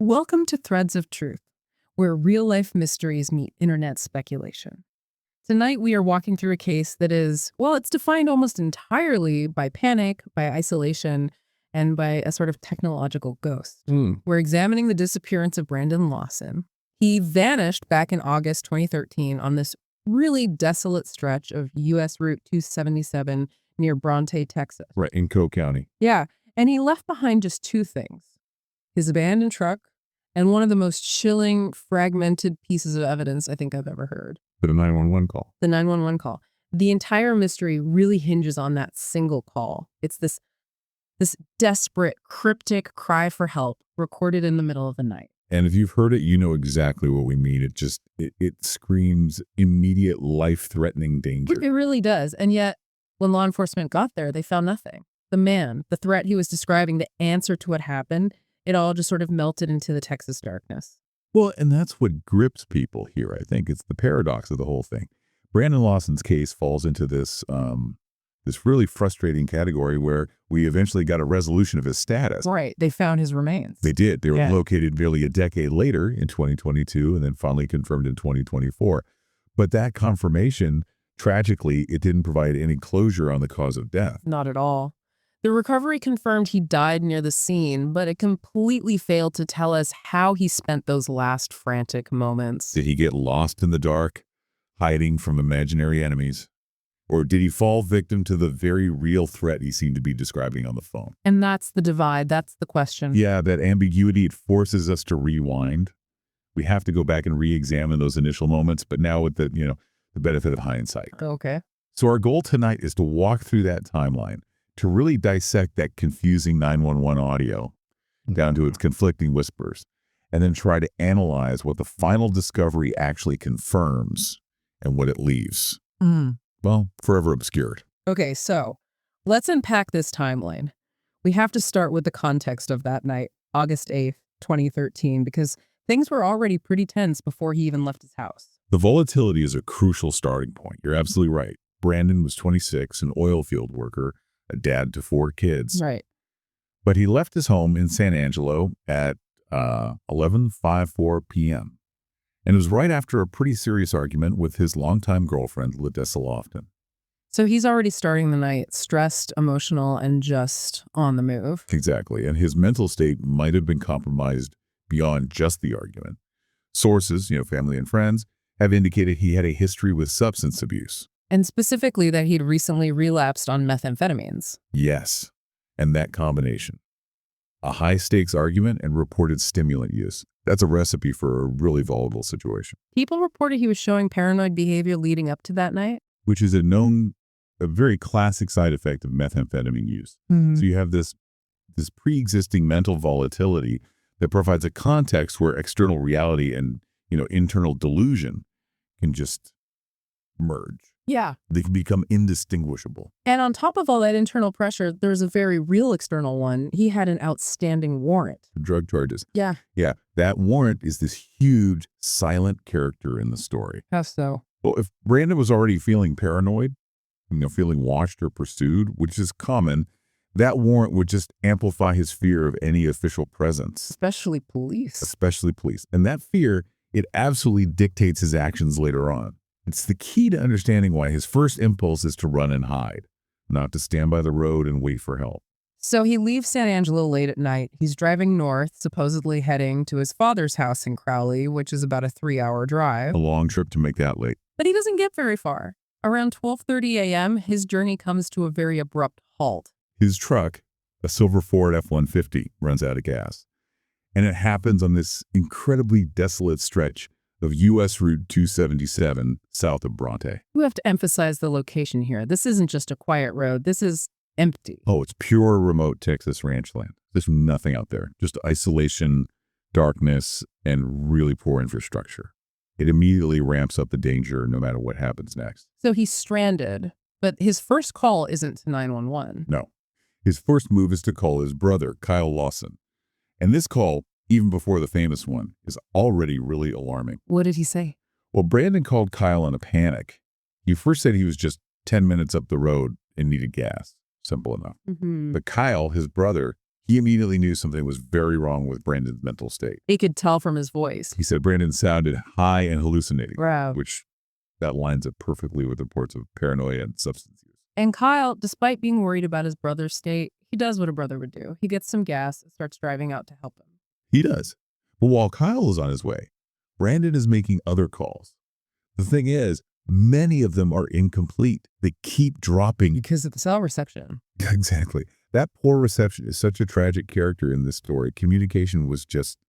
Welcome to Threads of Truth, where real-life mysteries meet internet speculation. Tonight, we are walking through a case that is, well, it's defined almost entirely by panic, by isolation, and by a sort of technological ghost. We're examining the disappearance of Brandon Lawson. He vanished back in August 2013 on this really desolate stretch of U.S. Route 277 near Bronte, Texas. Right, in Coe County. Yeah, and he left behind just two things: his abandoned truck and one of the most chilling, fragmented pieces of evidence I think I've ever heard. The 911 call. The 911 call. The entire mystery really hinges on that single call. It's this desperate, cryptic cry for help recorded in the middle of the night. And if you've heard it, you know exactly what we mean. It screams immediate life-threatening danger. It really does. And yet, when law enforcement got there, they found nothing. The man, the threat he was describing, the answer to what happened, it all just sort of melted into the Texas darkness. Well, and that's what grips people here, I think. It's the paradox of the whole thing. Brandon Lawson's case falls into this really frustrating category where we eventually got a resolution of his status. Right. They found his remains. They did. They were located nearly a decade later in 2022 and then finally confirmed in 2024. But that confirmation, tragically, it didn't provide any closure on the cause of death. Not at all. The recovery confirmed he died near the scene, but it completely failed to tell us how he spent those last frantic moments. Did he get lost in the dark, hiding from imaginary enemies? Or did he fall victim to the very real threat he seemed to be describing on the phone? And that's the divide. That's the question. Yeah, that ambiguity, it forces us to rewind. We have to go back and re-examine those initial moments, but now with the benefit of hindsight. Okay. So our goal tonight is to walk through that timeline, to really dissect that confusing 911 audio down to its conflicting whispers, and then try to analyze what the final discovery actually confirms and what it leaves. Well, forever obscured. Okay, so let's unpack this timeline. We have to start with the context of that night, August 8th, 2013, because things were already pretty tense before he even left his house. The volatility is a crucial starting point. You're absolutely right. Brandon was 26, an oil field worker, a dad to 4 kids. Right. But he left his home in San Angelo at 11:54 p.m. And it was right after a pretty serious argument with his longtime girlfriend, Ladessa Lofton. So he's already starting the night stressed, emotional, and just on the move. Exactly. And his mental state might have been compromised beyond just the argument. Sources, family and friends, have indicated he had a history with substance abuse. And specifically that he'd recently relapsed on methamphetamines. Yes. And that combination. A high-stakes argument and reported stimulant use. That's a recipe for a really volatile situation. People reported he was showing paranoid behavior leading up to that night. Which is a very classic side effect of methamphetamine use. So you have this pre-existing mental volatility that provides a context where external reality and, internal delusion can just merge. Yeah. They can become indistinguishable. And on top of all that internal pressure, there's a very real external one. He had an outstanding warrant. Drug charges. Yeah. Yeah. That warrant is this huge, silent character in the story. How so? Well, if Brandon was already feeling paranoid, feeling watched or pursued, which is common, that warrant would just amplify his fear of any official presence. Especially police. And that fear, it absolutely dictates his actions later on. It's the key to understanding why his first impulse is to run and hide, not to stand by the road and wait for help. So he leaves San Angelo late at night. He's driving north, supposedly heading to his father's house in Crowley, which is about a 3-hour drive. A long trip to make that late. But he doesn't get very far. Around 12:30 a.m., his journey comes to a very abrupt halt. His truck, a silver Ford F-150, runs out of gas. And it happens on this incredibly desolate stretch of U.S. Route 277 south of Bronte. We have to emphasize the location here. This isn't just a quiet road. This is empty. Oh, it's pure remote Texas ranch land. There's nothing out there. Just isolation, darkness, and really poor infrastructure. It immediately ramps up the danger no matter what happens next. So he's stranded, but his first call isn't to 911. No. His first move is to call his brother, Kyle Lawson. And this call, even before the famous one, is already really alarming. What did he say? Well, Brandon called Kyle in a panic. He first said he was just 10 minutes up the road and needed gas. Simple enough. But Kyle, his brother, He immediately knew something was very wrong with Brandon's mental state. He could tell from his voice. He said Brandon sounded high and hallucinating, Wow. which that lines up perfectly with reports of paranoia and substance use. And Kyle, despite being worried about his brother's state, he does what a brother would do. He gets some gas and starts driving out to help him. He does. But while Kyle is on his way, Brandon is making other calls. The thing is, many of them are incomplete. They keep dropping. Because of the cell reception. Exactly. That poor reception is such a tragic character in this story. Communication was just,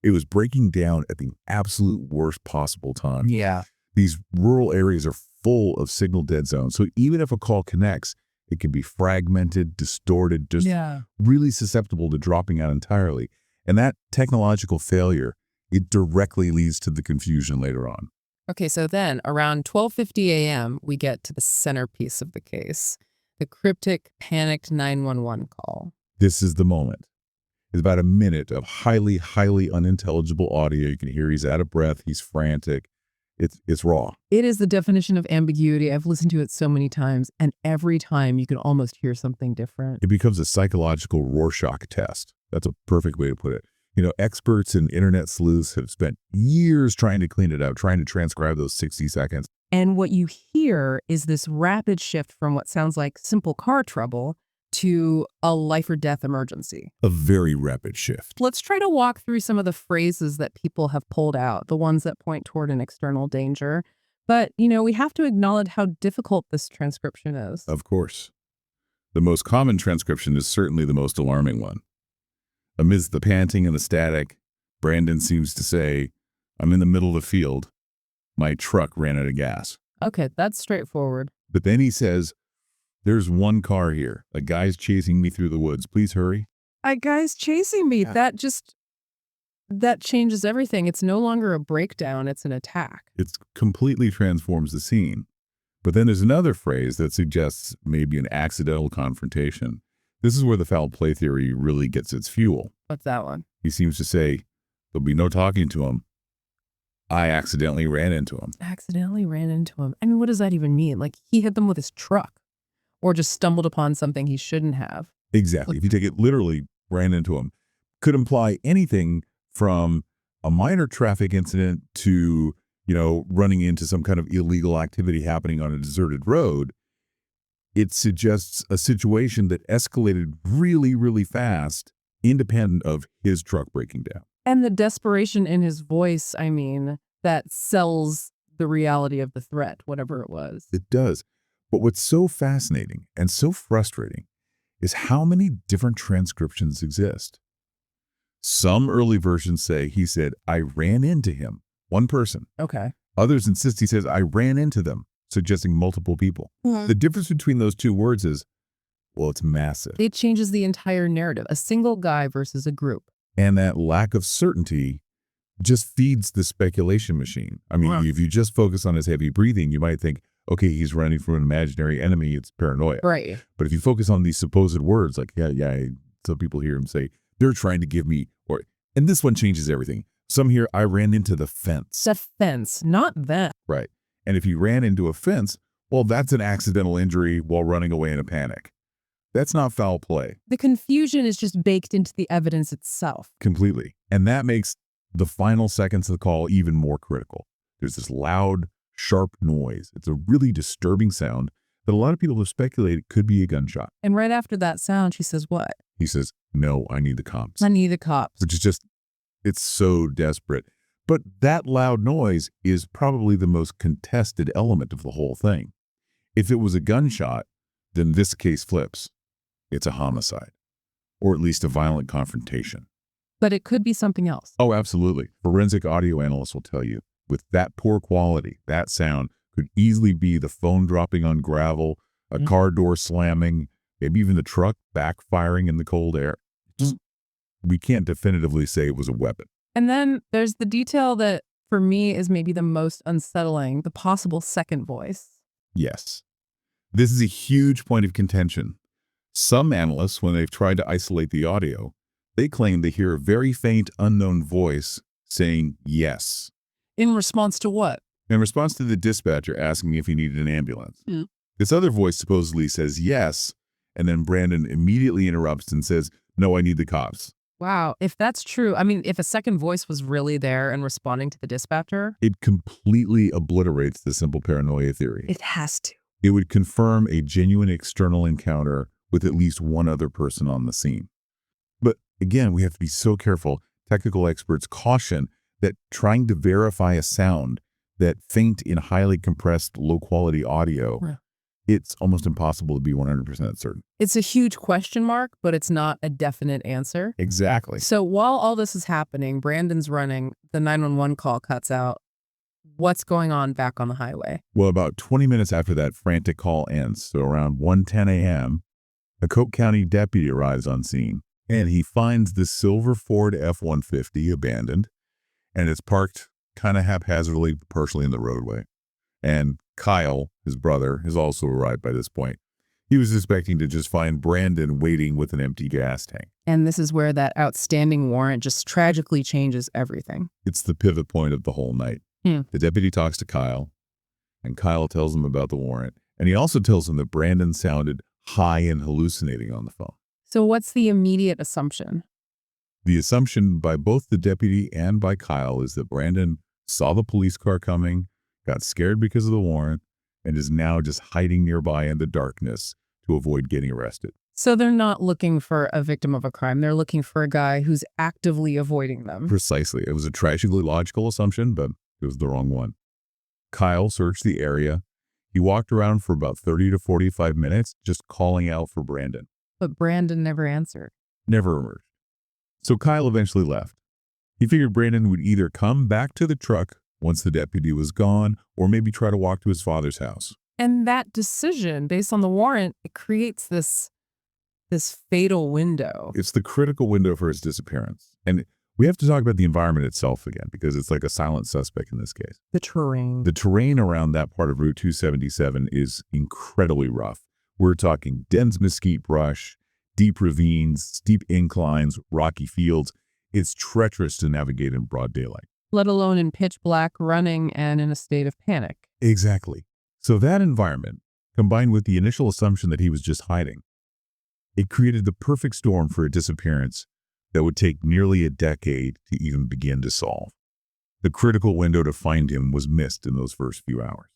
it was breaking down at the absolute worst possible time. Yeah. These rural areas are full of signal dead zones. So even if a call connects, it can be fragmented, distorted, just really susceptible to dropping out entirely. And that technological failure, it directly leads to the confusion later on. Okay, so then around 12:50 a.m., we get to the centerpiece of the case, the cryptic, panicked 911 call. This is the moment. It's about a minute of highly, highly unintelligible audio. You can hear he's out of breath. He's frantic. It's raw. It is the definition of ambiguity. I've listened to it so many times, and every time you can almost hear something different. It becomes a psychological Rorschach test. That's a perfect way to put it. You know, experts and internet sleuths have spent years trying to clean it up, trying to transcribe those 60 seconds. And what you hear is this rapid shift from what sounds like simple car trouble to a life or death emergency. A very rapid shift. Let's try to walk through some of the phrases that people have pulled out, the ones that point toward an external danger. But, we have to acknowledge how difficult this transcription is. Of course. The most common transcription is certainly the most alarming one. Amidst the panting and the static, Brandon seems to say, "I'm in the middle of the field. My truck ran out of gas." Okay, that's straightforward. But then he says, "There's one car here. A guy's chasing me through the woods. Please hurry." A guy's chasing me. Yeah. That changes everything. It's no longer a breakdown, it's an attack. It completely transforms the scene. But then there's another phrase that suggests maybe an accidental confrontation. This is where the foul play theory really gets its fuel. What's that one? He seems to say, "There'll be no talking to him. I accidentally ran into him." Accidentally ran into him. I mean, what does that even mean? Like, he hit them with his truck or just stumbled upon something he shouldn't have. Exactly. If you take it literally, ran into him, could imply anything from a minor traffic incident to, running into some kind of illegal activity happening on a deserted road. It suggests a situation that escalated really, really fast, independent of his truck breaking down. And the desperation in his voice, that sells the reality of the threat, whatever it was. It does. But what's so fascinating and so frustrating is how many different transcriptions exist. Some early versions say he said, "I ran into him," one person. Okay. Others insist he says, "I ran into them," suggesting multiple people. The difference between those two words is, well, it's massive. It changes the entire narrative, a single guy versus a group. And that lack of certainty just feeds the speculation machine. If you just focus on his heavy breathing, you might think, okay, he's running from an imaginary enemy, it's paranoia. Right. But if you focus on these supposed words, like, some people hear him say, "They're trying to give me," and this one changes everything. Some hear, "I ran into the fence." The fence, not them. Right. And if you ran into a fence, well, that's an accidental injury while running away in a panic. That's not foul play. The confusion is just baked into the evidence itself. Completely. And that makes the final seconds of the call even more critical. There's this loud, sharp noise. It's a really disturbing sound that a lot of people have speculated could be a gunshot. And right after that sound, she says what? He says, "No, I need the cops." I need the cops. Which is just, it's so desperate. But that loud noise is probably the most contested element of the whole thing. If it was a gunshot, then this case flips. It's a homicide, or at least a violent confrontation. But it could be something else. Oh, absolutely. Forensic audio analysts will tell you, with that poor quality, that sound could easily be the phone dropping on gravel, a car door slamming, maybe even the truck backfiring in the cold air. We can't definitively say it was a weapon. And then there's the detail that, for me, is maybe the most unsettling, the possible second voice. Yes. This is a huge point of contention. Some analysts, when they've tried to isolate the audio, they claim they hear a very faint, unknown voice saying yes. In response to what? In response to the dispatcher asking if he needed an ambulance. Yeah. This other voice supposedly says yes, and then Brandon immediately interrupts and says, No, I need the cops. Wow. If that's true, I mean, if a second voice was really there and responding to the dispatcher, It completely obliterates the simple paranoia theory. it has to. It would confirm a genuine external encounter with at least one other person on the scene. But again, we have to be so careful. Technical experts caution that trying to verify a sound that faint in highly compressed, low-quality audio, Yeah. it's almost impossible to be 100% certain. It's a huge question mark, but it's not a definite answer. Exactly. So while all this is happening, Brandon's running, the 911 call cuts out. What's going on back on the highway? Well, about 20 minutes after that frantic call ends, so around 1:10 a.m., a Coke County deputy arrives on scene, and he finds the silver Ford F-150 abandoned, and it's parked kind of haphazardly, partially in the roadway. And Kyle, his brother, has also arrived by this point. He was expecting to just find Brandon waiting with an empty gas tank. And this is where that outstanding warrant just tragically changes everything. It's the pivot point of the whole night. Hmm. The deputy talks to Kyle, and Kyle tells him about the warrant. And he also tells him that Brandon sounded high and hallucinating on the phone. So what's the immediate assumption? The assumption by both the deputy and by Kyle is that Brandon saw the police car coming, got scared because of the warrant, and is now just hiding nearby in the darkness to avoid getting arrested. So they're not looking for a victim of a crime. They're looking for a guy who's actively avoiding them. Precisely. It was a tragically logical assumption, but it was the wrong one. Kyle searched the area. He walked around for about 30 to 45 minutes, just calling out for Brandon. But Brandon never answered. Never emerged. So Kyle eventually left. He figured Brandon would either come back to the truck once the deputy was gone, or maybe try to walk to his father's house. And that decision, based on the warrant, it creates this fatal window. It's the critical window for his disappearance. And we have to talk about the environment itself again, because it's like a silent suspect in this case. The terrain. The terrain around that part of Route 277 is incredibly rough. We're talking dense mesquite brush, deep ravines, steep inclines, rocky fields. It's treacherous to navigate in broad daylight. Let alone in pitch black, running, and in a state of panic. Exactly. So that environment, combined with the initial assumption that he was just hiding, it created the perfect storm for a disappearance that would take nearly a decade to even begin to solve. The critical window to find him was missed in those first few hours.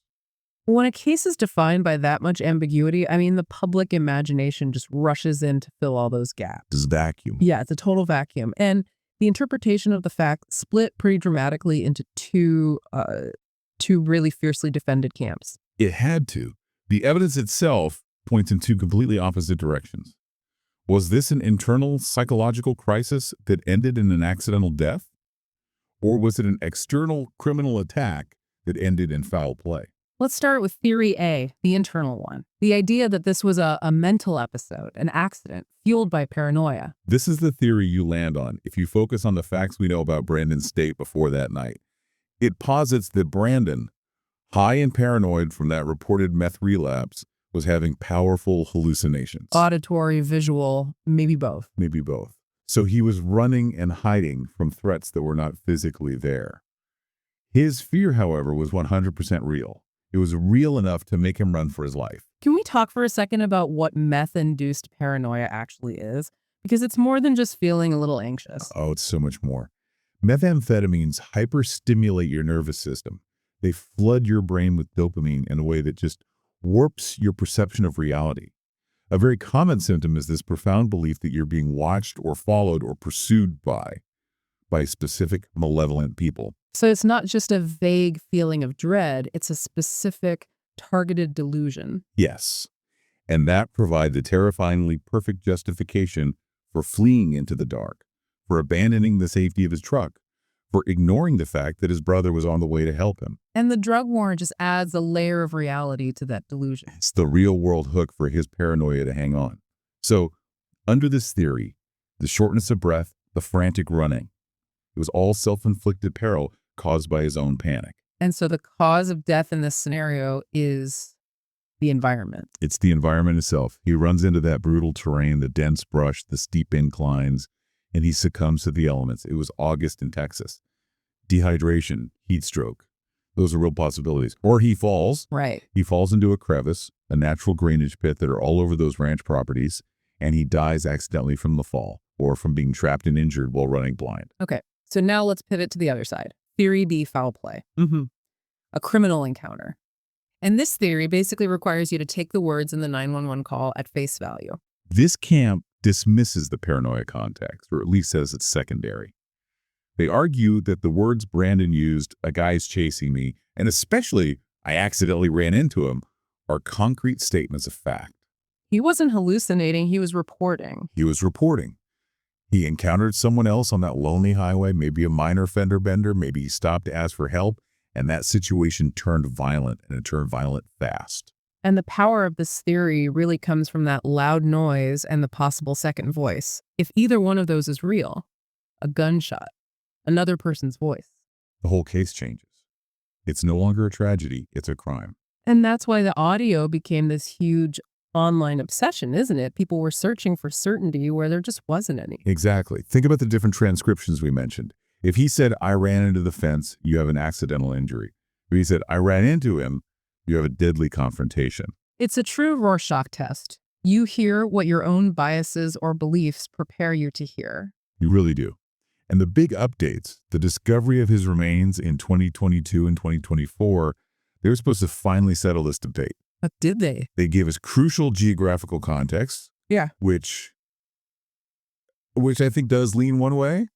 When a case is defined by that much ambiguity, I mean, the public imagination just rushes in to fill all those gaps. This vacuum. Yeah, it's a total vacuum. And the interpretation of the fact split pretty dramatically into two really fiercely defended camps. It had to. The evidence itself points in two completely opposite directions. Was this an internal psychological crisis that ended in an accidental death? Or was it an external criminal attack that ended in foul play? Let's start with theory A, the internal one. The idea that this was a mental episode, an accident, fueled by paranoia. This is the theory you land on if you focus on the facts we know about Brandon's state before that night. It posits that Brandon, high and paranoid from that reported meth relapse, was having powerful hallucinations. Auditory, visual, maybe both. Maybe both. So he was running and hiding from threats that were not physically there. His fear, however, was 100% real. It was real enough to make him run for his life. Can we talk for a second about what meth-induced paranoia actually is? Because it's more than just feeling a little anxious. Oh, it's so much more. Methamphetamines hyperstimulate your nervous system. They flood your brain with dopamine in a way that just warps your perception of reality. A very common symptom is this profound belief that you're being watched or followed or pursued by specific malevolent people. So it's not just a vague feeling of dread, it's a specific, targeted delusion. Yes. And that provides a terrifyingly perfect justification for fleeing into the dark, for abandoning the safety of his truck, for ignoring the fact that his brother was on the way to help him. And the drug warrant just adds a layer of reality to that delusion. It's the real-world hook for his paranoia to hang on. So, under this theory, the shortness of breath, the frantic running, it was all self-inflicted peril caused by his own panic. And so the cause of death in this scenario is the environment. It's the environment itself. He runs into that brutal terrain, the dense brush, the steep inclines, and he succumbs to the elements. It was August in Texas. Dehydration, heat stroke, those are real possibilities. Or he falls. Right. He falls into a crevice, a natural drainage pit that are all over those ranch properties, and he dies accidentally from the fall. or from being trapped and injured while running blind. Okay, so now let's pivot to the other side. Theory B, foul play. A criminal encounter. And this theory basically requires you to take the words in the 911 call at face value. This camp dismisses the paranoia context, or at least says it's secondary. They argue that the words Brandon used, "a guy's chasing me," and especially, "I accidentally ran into him," are concrete statements of fact. He wasn't hallucinating, he was reporting. He was reporting. He encountered someone else on that lonely highway, maybe a minor fender bender, maybe he stopped to ask for help, and that situation turned violent, and it turned violent fast. And the power of this theory really comes from that loud noise and the possible second voice. If either one of those is real, a gunshot, another person's voice. The whole case changes. It's no longer a tragedy, it's a crime. And that's why the audio became this huge online obsession, isn't it? People were searching for certainty where there just wasn't any. Exactly. Think about the different transcriptions we mentioned. If he said, "I ran into the fence," you have an accidental injury. If he said, "I ran into him," you have a deadly confrontation. It's a true Rorschach test. You hear what your own biases or beliefs prepare you to hear. You really do. And the big updates, the discovery of his remains in 2022 and 2024, they were supposed to finally settle this debate. But did they? They gave us crucial geographical context, Yeah. which I think does lean one way,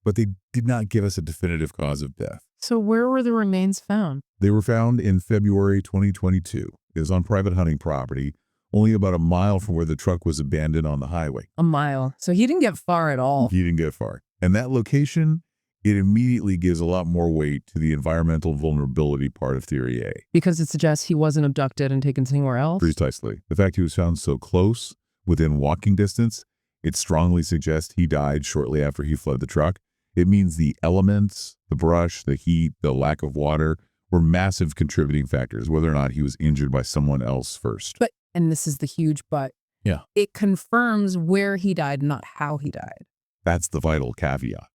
but they did not give us a definitive cause of death. So where were the remains found? They were found in February 2022. It was on private hunting property, only about a mile from where the truck was abandoned on the highway. A mile. So he didn't get far at all. He didn't get far. And that location, it immediately gives a lot more weight to the environmental vulnerability part of Theory A. Because it suggests he wasn't abducted and taken somewhere else? Precisely. The fact he was found so close, within walking distance, it strongly suggests he died shortly after he fled the truck. It means the elements, the brush, the heat, the lack of water were massive contributing factors, whether or not he was injured by someone else first. But, and this is the huge but, Yeah. it confirms where he died, not how he died. That's the vital caveat.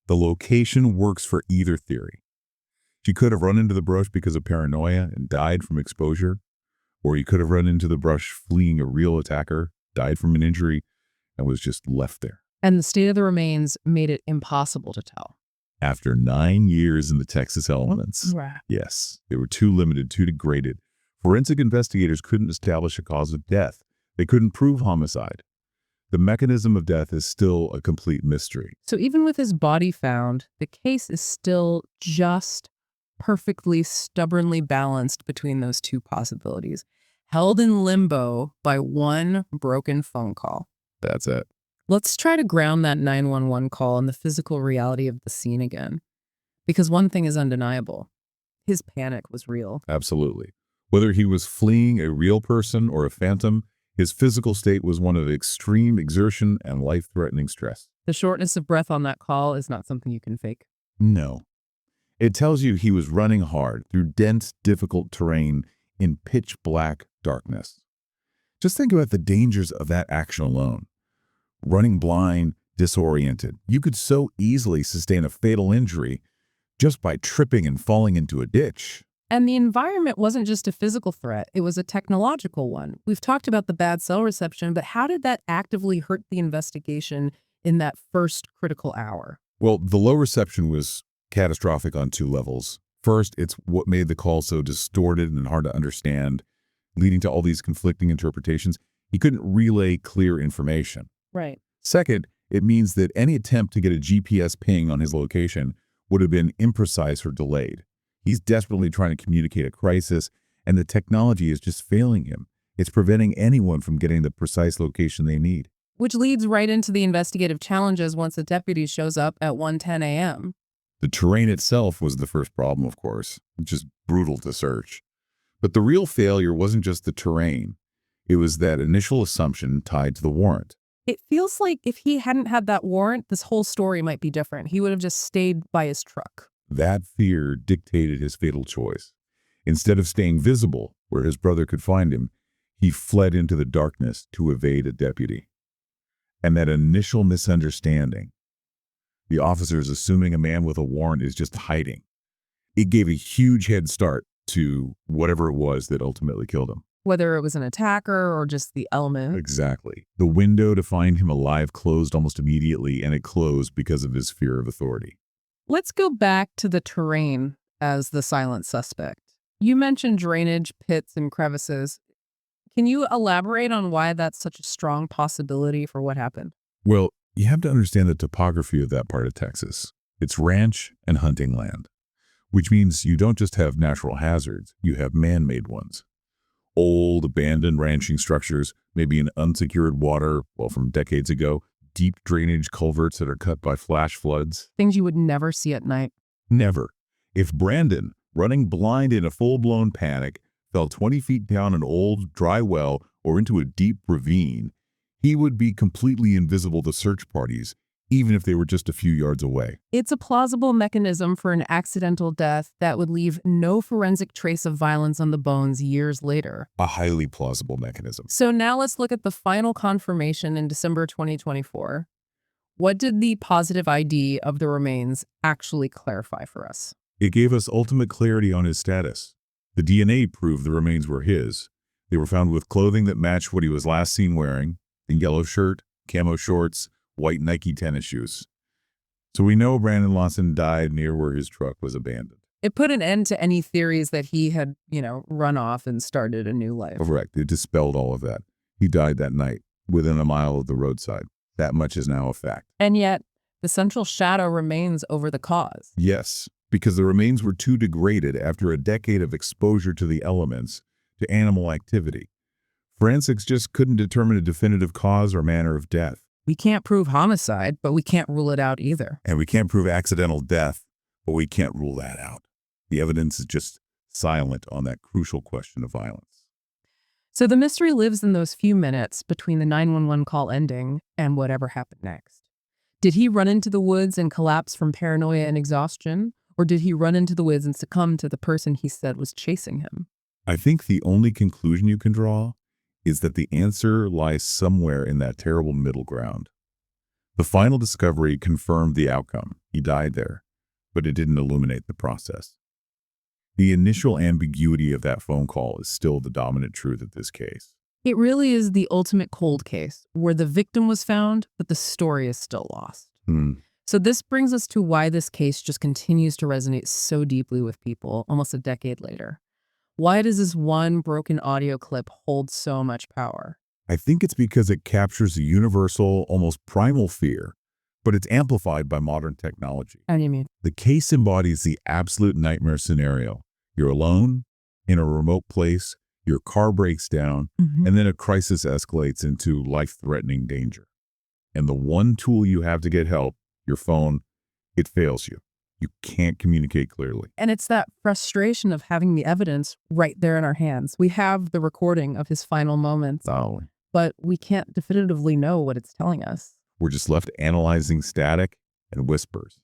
The location works for either theory. He could have run into the brush because of paranoia and died from exposure, or he could have run into the brush fleeing a real attacker, died from an injury, and was just left there. And the state of the remains made it impossible to tell. After 9 years in the Texas elements, Right. yes, they were too limited, too degraded. Forensic investigators couldn't establish a cause of death. They couldn't prove homicide. The mechanism of death is still a complete mystery. So even with his body found, the case is still just perfectly, stubbornly balanced between those two possibilities, held in limbo by one broken phone call. That's it. Let's try to ground that 911 call in the physical reality of the scene again. Because one thing is undeniable. His panic was real. Absolutely. Whether he was fleeing a real person or a phantom, his physical state was one of extreme exertion and life-threatening stress. The shortness of breath on that call is not something you can fake. No. It tells you he was running hard through dense, difficult terrain in pitch-black darkness. Just think about the dangers of that action alone. Running blind, disoriented. You could so easily sustain a fatal injury just by tripping and falling into a ditch. And the environment wasn't just a physical threat, it was a technological one. We've talked about the bad cell reception, but how did that actively hurt the investigation in that first critical hour? Well, the low reception was catastrophic on two levels. First, it's what made the call so distorted and hard to understand, leading to all these conflicting interpretations. He couldn't relay clear information. Right. Second, it means that any attempt to get a GPS ping on his location would have been imprecise or delayed. He's desperately trying to communicate a crisis, and the technology is just failing him. It's preventing anyone from getting the precise location they need. Which leads right into the investigative challenges once the deputy shows up at 1:10 a.m. The terrain itself was the first problem, of course, just brutal to search. But the real failure wasn't just the terrain. It was that initial assumption tied to the warrant. It feels like if he hadn't had that warrant, this whole story might be different. He would have just stayed by his truck. That fear dictated his fatal choice. Instead of staying visible where his brother could find him, he fled into the darkness to evade a deputy. And that initial misunderstanding, the officers assuming a man with a warrant is just hiding, it gave a huge head start to whatever it was that ultimately killed him. whether it was an attacker or just the element. Exactly. The window to find him alive closed almost immediately, and it closed because of his fear of authority. Let's go back to the terrain as the silent suspect. You mentioned drainage, pits, and crevices. Can you elaborate on why that's such a strong possibility for what happened? Well, you have to understand the topography of that part of Texas. It's ranch and hunting land, which means you don't just have natural hazards, you have man-made ones. Old, abandoned ranching structures, maybe in unsecured water, from decades ago, deep drainage culverts that are cut by flash floods. Things you would never see at night. Never. If Brandon, running blind in a full-blown panic, fell 20 feet down an old, dry well or into a deep ravine, he would be completely invisible to search parties, even if they were just a few yards away. It's a plausible mechanism for an accidental death that would leave no forensic trace of violence on the bones years later. A highly plausible mechanism. So now let's look at the final confirmation in December 2024. What did the positive ID of the remains actually clarify for us? It gave us ultimate clarity on his status. The DNA proved the remains were his. They were found with clothing that matched what he was last seen wearing, a yellow shirt, camo shorts, white Nike tennis shoes. So we know Brandon Lawson died near where his truck was abandoned. It put an end to any theories that he had, run off and started a new life. Correct. It dispelled all of that. He died that night, within a mile of the roadside. That much is now a fact. And yet, the central shadow remains over the cause. Yes, because the remains were too degraded after a decade of exposure to the elements, to animal activity. Forensics just couldn't determine a definitive cause or manner of death. We can't prove homicide, but we can't rule it out either. And we can't prove accidental death, but we can't rule that out. The evidence is just silent on that crucial question of violence. So the mystery lives in those few minutes between the 911 call ending and whatever happened next. Did he run into the woods and collapse from paranoia and exhaustion? Or did he run into the woods and succumb to the person he said was chasing him? I think the only conclusion you can draw is that the answer lies somewhere in that terrible middle ground. The final discovery confirmed the outcome. He died there, but it didn't illuminate the process. The initial ambiguity of that phone call is still the dominant truth of this case. It really is the ultimate cold case, where the victim was found, but the story is still lost. So this brings us to why this case just continues to resonate so deeply with people almost a decade later. Why does this one broken audio clip hold so much power? I think it's because it captures a universal, almost primal fear, but it's amplified by modern technology. How do you mean? The case embodies the absolute nightmare scenario. You're alone, in a remote place, your car breaks down, and then a crisis escalates into life-threatening danger. And the one tool you have to get help, your phone, it fails you. You can't communicate clearly. And it's that frustration of having the evidence right there in our hands. We have the recording of his final moments, but we can't definitively know what it's telling us. We're just left analyzing static and whispers.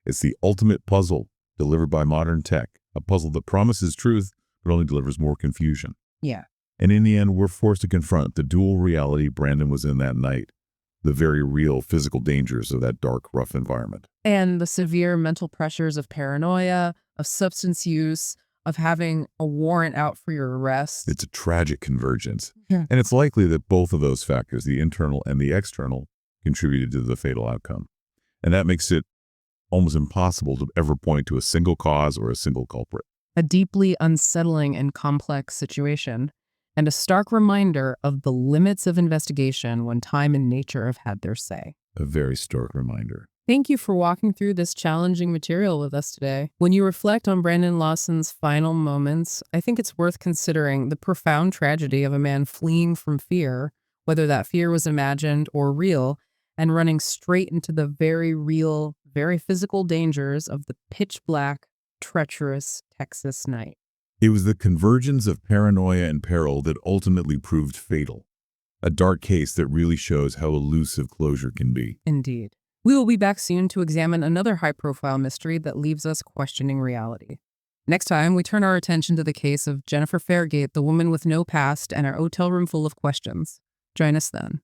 It's the ultimate puzzle delivered by modern tech, a puzzle that promises truth but only delivers more confusion. Yeah. And in the end, we're forced to confront the dual reality Brandon was in that night, the very real physical dangers of that dark, rough environment. And the severe mental pressures of paranoia, of substance use, of having a warrant out for your arrest. It's a tragic convergence. Yeah. And it's likely that both of those factors, the internal and the external, contributed to the fatal outcome. And that makes it almost impossible to ever point to a single cause or a single culprit. A deeply unsettling and complex situation, and a stark reminder of the limits of investigation when time and nature have had their say. A very stark reminder. Thank you for walking through this challenging material with us today. When you reflect on Brandon Lawson's final moments, I think it's worth considering the profound tragedy of a man fleeing from fear, whether that fear was imagined or real, and running straight into the very real, very physical dangers of the pitch black, treacherous Texas night. It was the convergence of paranoia and peril that ultimately proved fatal. A dark case that really shows how elusive closure can be. Indeed. We will be back soon to examine another high-profile mystery that leaves us questioning reality. Next time, we turn our attention to the case of Jennifer Fairgate, the woman with no past, and our hotel room full of questions. Join us then.